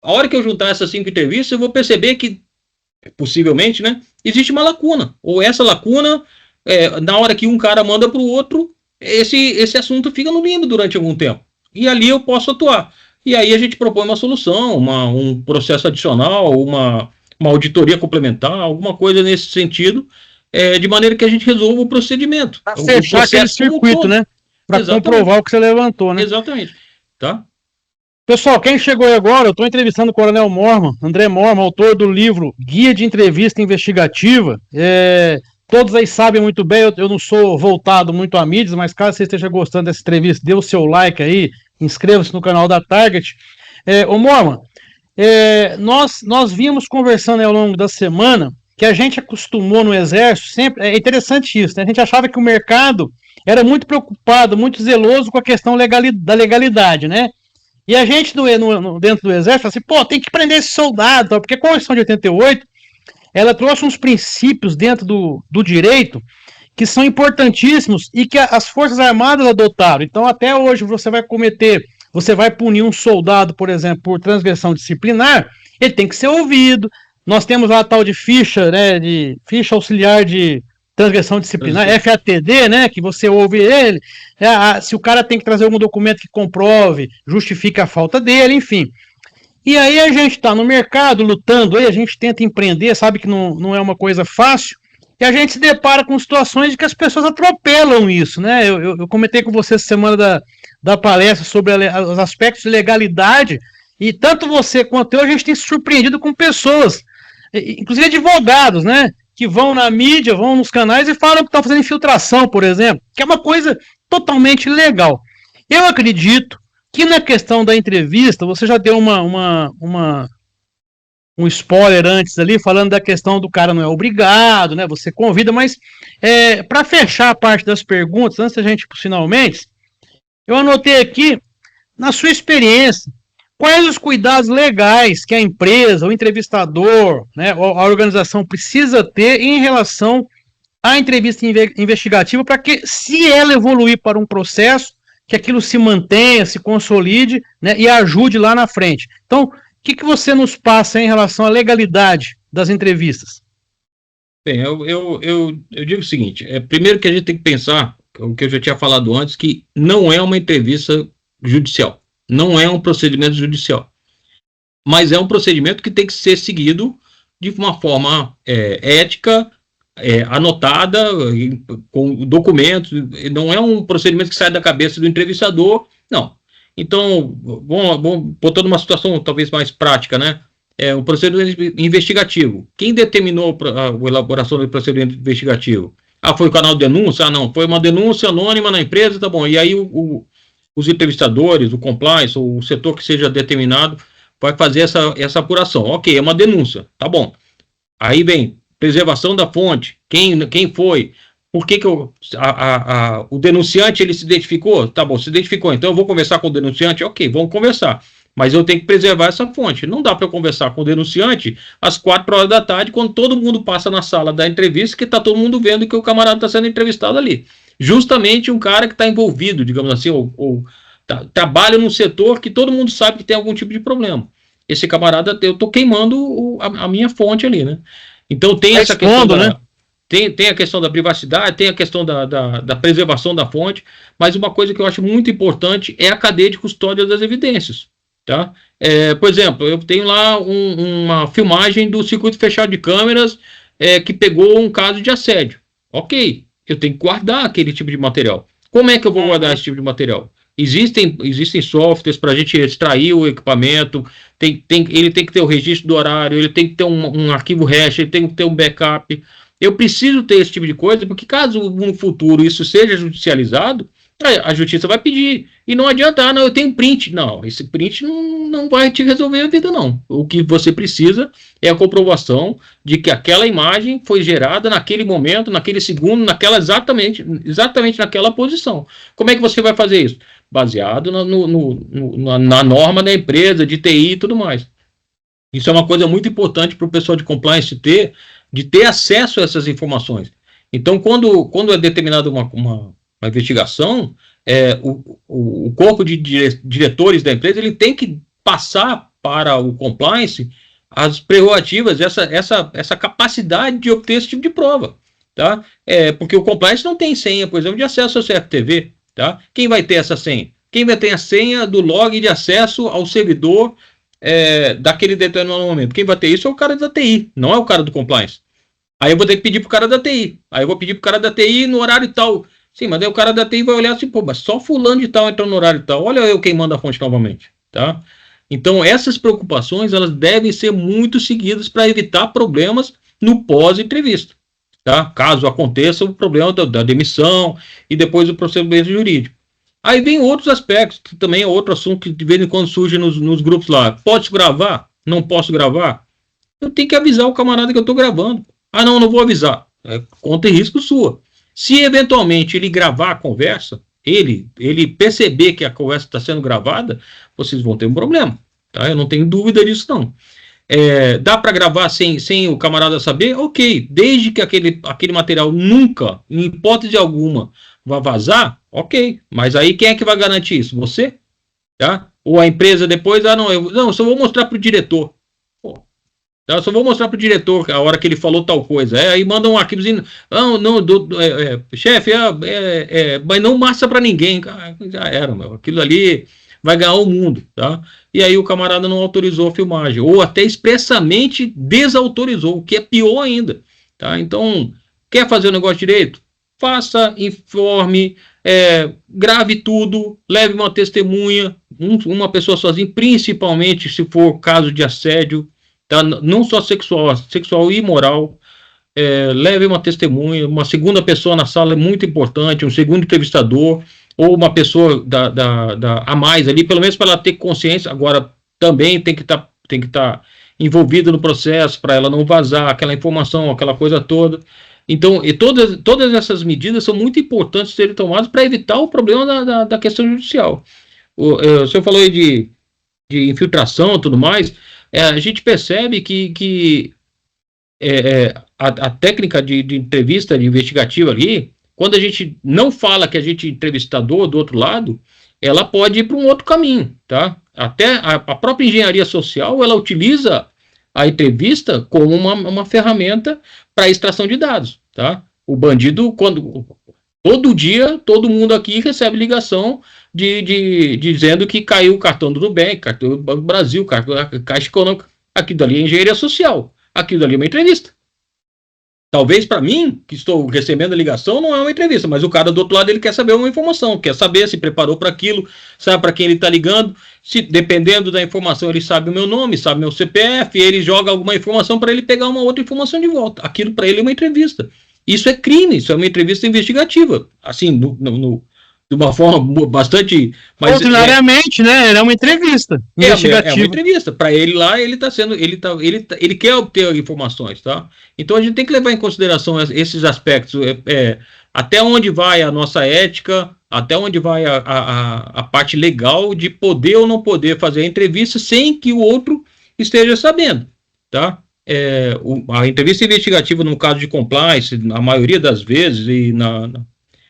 A hora que eu juntar essas 5 entrevistas, eu vou perceber que, possivelmente, né, existe uma lacuna. Ou essa lacuna, na hora que um cara manda para o outro, esse assunto fica no limbo durante algum tempo. E ali eu posso atuar. E aí a gente propõe uma solução, um processo adicional, uma auditoria complementar, alguma coisa nesse sentido, de maneira que a gente resolva o procedimento. Para fechar aquele circuito, né? Para comprovar o que você levantou, né? Exatamente. Tá? Pessoal, quem chegou aí agora, eu estou entrevistando o Coronel Morman, André Morman, autor do livro Guia de Entrevista Investigativa. Todos aí sabem muito bem, eu não sou voltado muito a mídias, mas caso você esteja gostando dessa entrevista, dê o seu like aí, inscreva-se no canal da Target. Ô Morman, nós vimos conversando ao longo da semana que a gente acostumou no Exército, sempre, é interessante isso, né? A gente achava que o mercado era muito preocupado, muito zeloso com a questão da legalidade, né? E a gente dentro do Exército fala assim, pô, tem que prender esse soldado, porque a Constituição de 88 ela trouxe uns princípios dentro do direito que são importantíssimos e que as Forças Armadas adotaram. Então, até hoje, você vai punir um soldado, por exemplo, por transgressão disciplinar, ele tem que ser ouvido. Nós temos lá a tal de ficha, né, de ficha auxiliar de transgressão disciplinar, FATD, né, que você ouve ele, se o cara tem que trazer algum documento que comprove, justifica a falta dele, enfim. E aí a gente está no mercado lutando, aí a gente tenta empreender, sabe que não é uma coisa fácil, e a gente se depara com situações de que as pessoas atropelam isso, né? Eu comentei com você essa semana da palestra sobre os aspectos de legalidade, e tanto você quanto eu, a gente tem se surpreendido com pessoas, inclusive advogados, né? Que vão na mídia, vão nos canais e falam que estão fazendo infiltração, por exemplo, que é uma coisa totalmente ilegal. Eu acredito que na questão da entrevista, você já deu um spoiler antes ali, falando da questão do cara não é obrigado, né? Você convida, mas para fechar a parte das perguntas, antes da gente ir para os finalmente, eu anotei aqui, na sua experiência, quais os cuidados legais que a empresa, o entrevistador, né, a organização precisa ter em relação à entrevista investigativa para que, se ela evoluir para um processo, que aquilo se mantenha, se consolide, né, e ajude lá na frente. Então, o que você nos passa em relação à legalidade das entrevistas? Bem, eu digo o seguinte, primeiro que a gente tem que pensar, o que eu já tinha falado antes, que não é uma entrevista judicial, não é um procedimento judicial, mas é um procedimento que tem que ser seguido de uma forma ética, anotada, com documentos. Não é um procedimento que sai da cabeça do entrevistador, não. Então, bom, botando uma situação talvez mais prática, né? O procedimento investigativo. Quem determinou a elaboração do procedimento investigativo? Foi o canal de denúncia? Não, foi uma denúncia anônima na empresa, tá bom. E aí os entrevistadores, o compliance, ou o setor que seja determinado, vai fazer essa apuração. Ok, é uma denúncia, tá bom. Aí vem preservação da fonte, quem foi, por que o denunciante ele se identificou? Tá bom, se identificou, então eu vou conversar com o denunciante, ok, vamos conversar. Mas eu tenho que preservar essa fonte. Não dá para eu conversar com o denunciante às 4 horas da tarde, quando todo mundo passa na sala da entrevista, que está todo mundo vendo que o camarada está sendo entrevistado ali. Justamente um cara que está envolvido, digamos assim, ou trabalha num setor que todo mundo sabe que tem algum tipo de problema. Esse camarada, eu estou queimando a minha fonte ali, né? Então tem essa questão, né? Tem a questão da privacidade, tem a questão da preservação da fonte, mas uma coisa que eu acho muito importante é a cadeia de custódia das evidências. Tá? Por exemplo, eu tenho lá uma filmagem do circuito fechado de câmeras que pegou um caso de assédio. Ok, eu tenho que guardar aquele tipo de material. Como é que eu vou guardar esse tipo de material? Existem softwares para a gente extrair o equipamento, ele tem que ter o registro do horário, ele tem que ter um arquivo hash, ele tem que ter um backup. Eu preciso ter esse tipo de coisa, porque caso no futuro isso seja judicializado, a justiça vai pedir. E não adianta, não, eu tenho print. Não, esse print não vai te resolver a vida, não. O que você precisa é a comprovação de que aquela imagem foi gerada naquele momento, naquele segundo, exatamente naquela posição. Como é que você vai fazer isso? Baseado na norma da empresa, de TI e tudo mais. Isso é uma coisa muito importante para o pessoal de compliance de ter acesso a essas informações. Então, quando é determinada uma investigação, o corpo de diretores da empresa ele tem que passar para o compliance as prerrogativas, essa capacidade de obter esse tipo de prova. Tá? Porque o compliance não tem senha, por exemplo, de acesso ao CFTV. Tá? Quem vai ter essa senha? Quem vai ter a senha do log de acesso ao servidor daquele determinado momento? Quem vai ter isso é o cara da TI, não é o cara do compliance. Aí eu vou ter que pedir pro cara da TI. Aí eu vou pedir pro cara da TI no horário tal. Sim, mas daí o cara da TI vai olhar assim, pô, mas só fulano de tal entrou no horário tal. Olha eu queimando a fonte novamente, tá? Então essas preocupações, elas devem ser muito seguidas para evitar problemas no pós-entrevista, tá? Caso aconteça o problema da demissão e depois o procedimento jurídico. Aí vem outros aspectos, que também é outro assunto que de vez em quando surge nos grupos lá. Posso gravar? Não posso gravar? Eu tenho que avisar o camarada que eu estou gravando. Ah, não vou avisar. Conta em risco sua. Se eventualmente ele gravar a conversa, ele perceber que a conversa está sendo gravada, vocês vão ter um problema. Tá? Eu não tenho dúvida disso, não. Dá para gravar sem o camarada saber? Ok. Desde que aquele material nunca, em hipótese alguma, vá vazar, ok. Mas aí quem é que vai garantir isso? Você? Tá? Ou a empresa depois, eu só vou mostrar para o diretor. Eu só vou mostrar para o diretor a hora que ele falou tal coisa. Aí manda um arquivozinho. Chefe, mas não massa para ninguém. Já era, meu. Aquilo ali vai ganhar o mundo. Tá? E aí o camarada não autorizou a filmagem. Ou até expressamente desautorizou, o que é pior ainda. Tá? Então, quer fazer o negócio direito? Faça, informe, grave tudo, leve uma testemunha, uma pessoa sozinha, principalmente se for caso de assédio. Tá? Não só sexual e moral, leve uma testemunha, uma segunda pessoa na sala é muito importante, um segundo entrevistador, ou uma pessoa a mais ali, pelo menos para ela ter consciência. Agora, também tem que estar envolvida no processo, para ela não vazar aquela informação, aquela coisa toda. Então, todas essas medidas são muito importantes serem tomadas para evitar o problema da questão judicial. O senhor falou aí de infiltração e tudo mais. A gente percebe que a técnica de entrevista de investigativa ali, quando a gente não fala que a gente é entrevistador do outro lado, ela pode ir para um outro caminho, tá? Até a própria engenharia social, ela utiliza a entrevista como uma ferramenta para extração de dados, tá? O bandido, todo dia, todo mundo aqui recebe ligação dizendo que caiu o cartão do Nubank, cartão do Banco do Brasil, Caixa Econômica, aquilo ali é engenharia social. aquilo ali é uma entrevista. Talvez para mim, que estou recebendo a ligação, não é uma entrevista, mas o cara do outro lado ele quer saber uma informação, quer saber se preparou para aquilo, sabe para quem ele está ligando, se dependendo da informação ele sabe o meu nome, sabe meu CPF, ele joga alguma informação para ele pegar uma outra informação de volta. Aquilo para ele é uma entrevista. Isso é crime, isso é uma entrevista investigativa. Assim, de uma forma bastante... Mas ordinariamente, né? É uma entrevista investigativa. É uma entrevista. Para ele lá, ele está sendo... Ele quer obter informações, tá? Então a gente tem que levar em consideração esses aspectos. Até onde vai a nossa ética, até onde vai a parte legal de poder ou não poder fazer a entrevista sem que o outro esteja sabendo, tá? A entrevista investigativa no caso de compliance, a maioria das vezes, e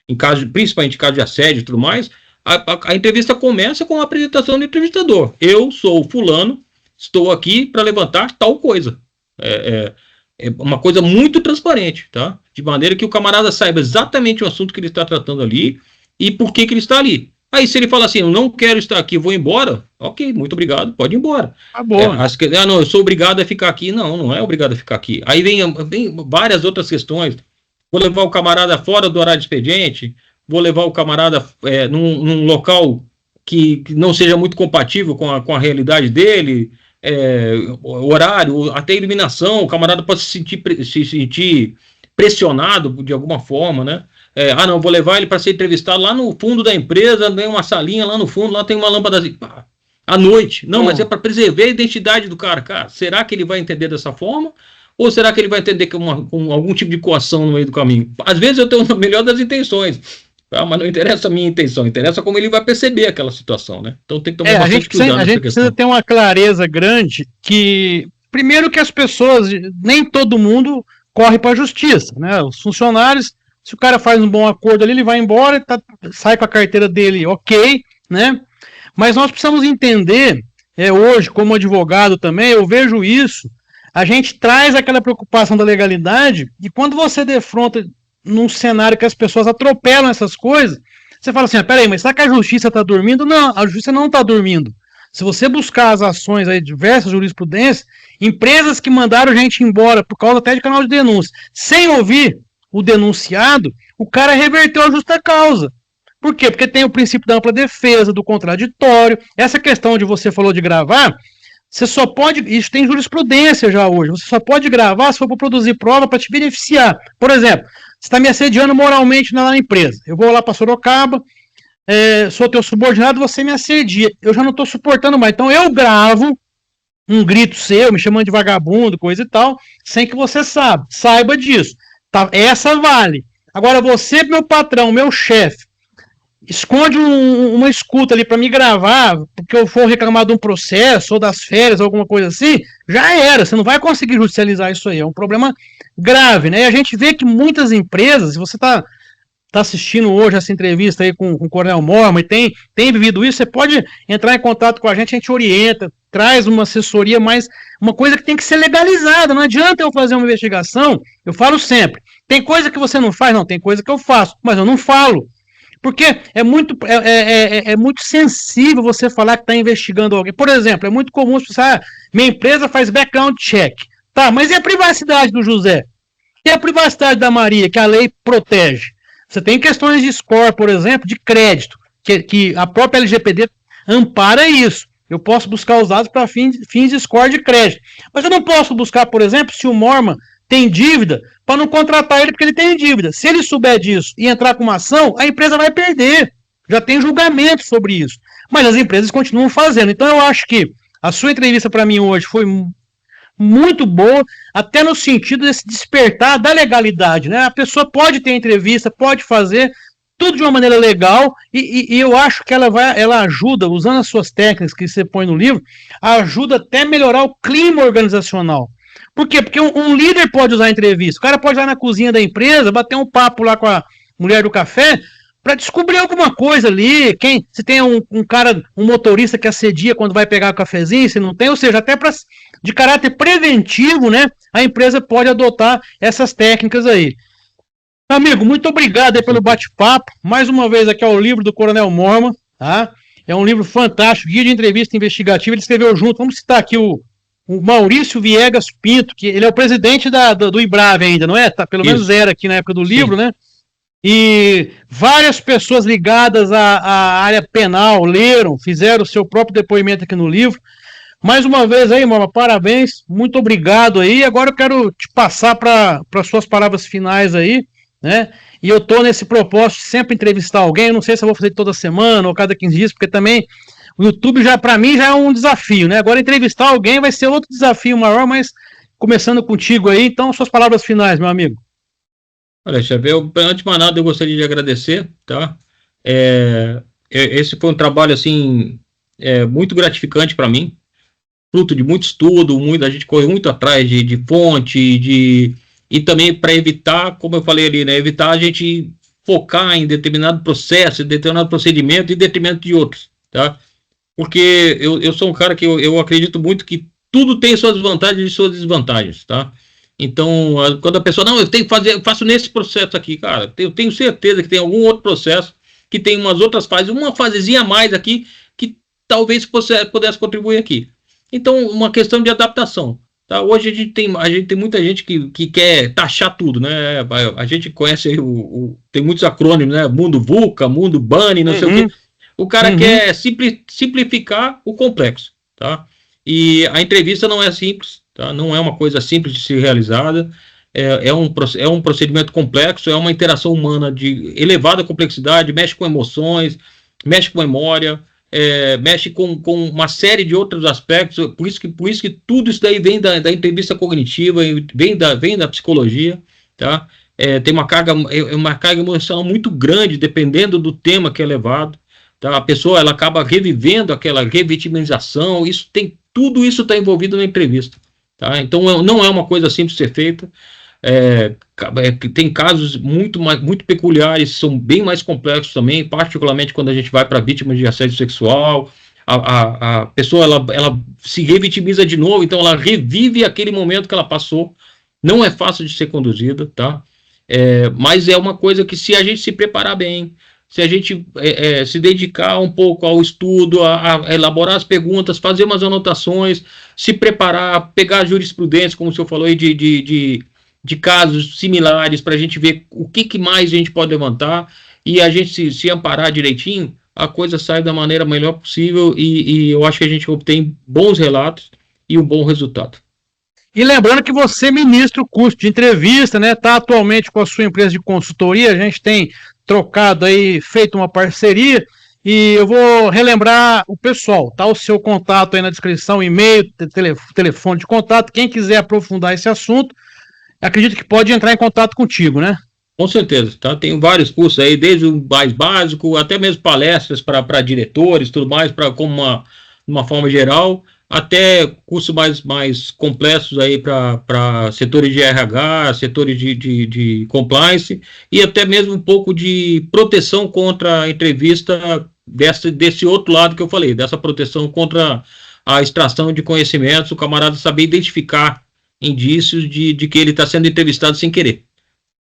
em caso, principalmente em caso de assédio e tudo mais, a entrevista começa com a apresentação do entrevistador. Eu sou fulano, estou aqui para levantar tal coisa. É uma coisa muito transparente, tá? De maneira que o camarada saiba exatamente o assunto que ele está tratando ali e por que ele está ali. Aí se ele fala assim, eu não quero estar aqui, vou embora, ok, muito obrigado, pode ir embora. Não, eu sou obrigado a ficar aqui. Não é obrigado a ficar aqui. Aí vem várias outras questões. Vou levar o camarada fora do horário de expediente, vou levar o camarada num local que não seja muito compatível com a realidade dele, horário, até iluminação, o camarada pode se sentir pressionado de alguma forma, né? Não, vou levar ele para ser entrevistado lá no fundo da empresa, tem uma salinha lá no fundo, lá tem uma lâmpada à noite. Não, mas é para preservar a identidade do cara. Cara, será que ele vai entender dessa forma? Ou será que ele vai entender com algum tipo de coação no meio do caminho? Às vezes eu tenho a melhor das intenções, mas não interessa a minha intenção, interessa como ele vai perceber aquela situação, né? Então tem que tomar bastante cuidado nessa questão. A gente precisa ter uma clareza grande que, primeiro que as pessoas, nem todo mundo corre para a justiça, né? Os funcionários, se o cara faz um bom acordo ali, ele vai embora, sai com a carteira dele, ok, né? Mas nós precisamos entender, hoje, como advogado também, eu vejo isso, a gente traz aquela preocupação da legalidade e quando você defronta num cenário que as pessoas atropelam essas coisas, você fala assim, peraí, mas será que a justiça está dormindo? Não, a justiça não está dormindo. Se você buscar as ações aí, diversas jurisprudências, empresas que mandaram gente embora por causa até de canal de denúncia, sem ouvir o denunciado, o cara reverteu a justa causa. Por quê? Porque tem o princípio da ampla defesa, do contraditório, essa questão de você falou de gravar, você só pode, isso tem jurisprudência já hoje, você só pode gravar se for para produzir prova para te beneficiar. Por exemplo, você está me assediando moralmente na empresa, eu vou lá para Sorocaba, sou teu subordinado, você me assedia, eu já não estou suportando mais, então eu gravo um grito seu, me chamando de vagabundo, coisa e tal, sem que você saiba disso. Tá, essa vale. Agora você, meu patrão, meu chefe, esconde uma escuta ali para me gravar, porque eu for reclamar de um processo ou das férias, alguma coisa assim, já era, você não vai conseguir judicializar isso aí, é um problema grave, né? E a gente vê que muitas empresas, se você tá assistindo hoje essa entrevista aí com o Coronel Morma e tem vivido isso, você pode entrar em contato com a gente orienta, traz uma assessoria, mas uma coisa que tem que ser legalizada, não adianta eu fazer uma investigação, eu falo sempre, tem coisa que você não faz, não, tem coisa que eu faço, mas eu não falo. Porque é muito sensível você falar que está investigando alguém. Por exemplo, é muito comum você pensar, minha empresa faz background check. Tá, mas e a privacidade do José? E a privacidade da Maria, que a lei protege? Você tem questões de score, por exemplo, de crédito, que a própria LGPD ampara isso. Eu posso buscar os dados para fins de score de crédito. Mas eu não posso buscar, por exemplo, se o Morma tem dívida, para não contratar ele porque ele tem dívida. Se ele souber disso e entrar com uma ação, a empresa vai perder. Já tem julgamento sobre isso. Mas as empresas continuam fazendo. Então eu acho que a sua entrevista para mim hoje foi muito boa, até no sentido desse despertar da legalidade, né? A pessoa pode ter entrevista, pode fazer tudo de uma maneira legal e eu acho que ela ajuda, usando as suas técnicas que você põe no livro, ajuda até a melhorar o clima organizacional. Por quê? Porque um líder pode usar a entrevista. O cara pode ir lá na cozinha da empresa, bater um papo lá com a mulher do café, para descobrir alguma coisa ali. Se tem um motorista que assedia quando vai pegar o cafezinho, se não tem, ou seja, até de caráter preventivo, né? A empresa pode adotar essas técnicas aí. Amigo, muito obrigado aí pelo bate-papo. Mais uma vez aqui é o livro do Coronel Morma, tá? É um livro fantástico, Guia de Entrevista Investigativa. Ele escreveu junto, vamos citar aqui o o Maurício Viegas Pinto, que ele é o presidente do IBRAV ainda, não é? Tá, pelo menos era aqui na época do livro, né? E várias pessoas ligadas à área penal leram, fizeram o seu próprio depoimento aqui no livro. Mais uma vez aí, Morma, parabéns, muito obrigado aí. Agora eu quero te passar para suas palavras finais aí, né? E eu estou nesse propósito de sempre entrevistar alguém. Eu não sei se eu vou fazer toda semana ou cada 15 dias, porque também o YouTube já, para mim, já é um desafio, né? Agora entrevistar alguém vai ser outro desafio maior, mas começando contigo aí, então suas palavras finais, meu amigo. Olha, Xavier, antes de mais nada eu gostaria de agradecer, tá? Esse foi um trabalho, assim, muito gratificante para mim, fruto de muito estudo, a gente correu muito atrás de fonte, e também para evitar, como eu falei ali, né, evitar a gente focar em determinado processo, em determinado procedimento, em detrimento de outros, tá? Porque eu sou um cara que eu acredito muito que tudo tem suas vantagens e suas desvantagens, tá? Então, quando a pessoa, não, eu tenho que fazer, eu faço nesse processo aqui, cara, eu tenho certeza que tem algum outro processo, que tem umas outras fases, uma fasezinha a mais aqui, que talvez pudesse contribuir aqui. Então, uma questão de adaptação. Tá? Hoje a gente tem muita gente que quer taxar tudo, né? A gente conhece aí tem muitos acrônimos, né? Mundo VUCA, Mundo BANI, não sei o quê. O cara quer simplificar o complexo, tá? E a entrevista não é simples, tá? Não é uma coisa simples de ser realizada. É um procedimento complexo, é uma interação humana de elevada complexidade, mexe com emoções, mexe com memória, mexe com uma série de outros aspectos, por isso que tudo isso daí vem da entrevista cognitiva, vem da psicologia, tá? Tem uma carga emocional muito grande, dependendo do tema que é levado, tá? A pessoa ela acaba revivendo aquela revitimização, tudo isso está envolvido na entrevista, tá? Então não é uma coisa simples de ser feita. Tem casos muito peculiares, são bem mais complexos também, particularmente quando a gente vai para vítimas de assédio sexual. A pessoa ela se revitimiza de novo, então ela revive aquele momento que ela passou. Não é fácil de ser conduzida, tá? Mas é uma coisa que, se a gente se preparar bem, se a gente se dedicar um pouco ao estudo, a elaborar as perguntas, fazer umas anotações, se preparar, pegar a jurisprudência, como o senhor falou aí, de casos similares, para a gente ver o que mais a gente pode levantar, e a gente se amparar direitinho, a coisa sai da maneira melhor possível, e eu acho que a gente obtém bons relatos e um bom resultado. E lembrando que você ministra o curso de entrevista, né? Está atualmente com a sua empresa de consultoria, a gente tem trocado aí, feito uma parceria, e eu vou relembrar o pessoal, tá? O seu contato aí na descrição, e-mail, telefone de contato, quem quiser aprofundar esse assunto, acredito que pode entrar em contato contigo, né? Com certeza, tá? Tem vários cursos aí, desde o mais básico, até mesmo palestras para diretores, tudo mais, uma forma geral, até cursos mais complexos aí para setores de RH, setores de compliance, e até mesmo um pouco de proteção contra a entrevista desse outro lado que eu falei, dessa proteção contra a extração de conhecimentos, o camarada saber identificar indícios de que ele está sendo entrevistado sem querer.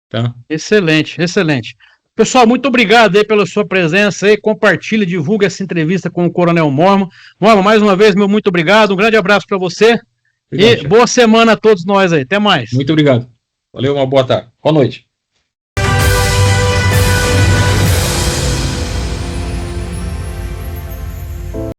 Tá? Excelente, excelente. Pessoal, muito obrigado aí pela sua presença aí, compartilhe, divulgue essa entrevista com o Coronel Morma. Morma, mais uma vez, meu muito obrigado, um grande abraço para você. Obrigado, boa semana a todos nós aí, até mais. Muito obrigado. Valeu, uma boa tarde. Boa noite.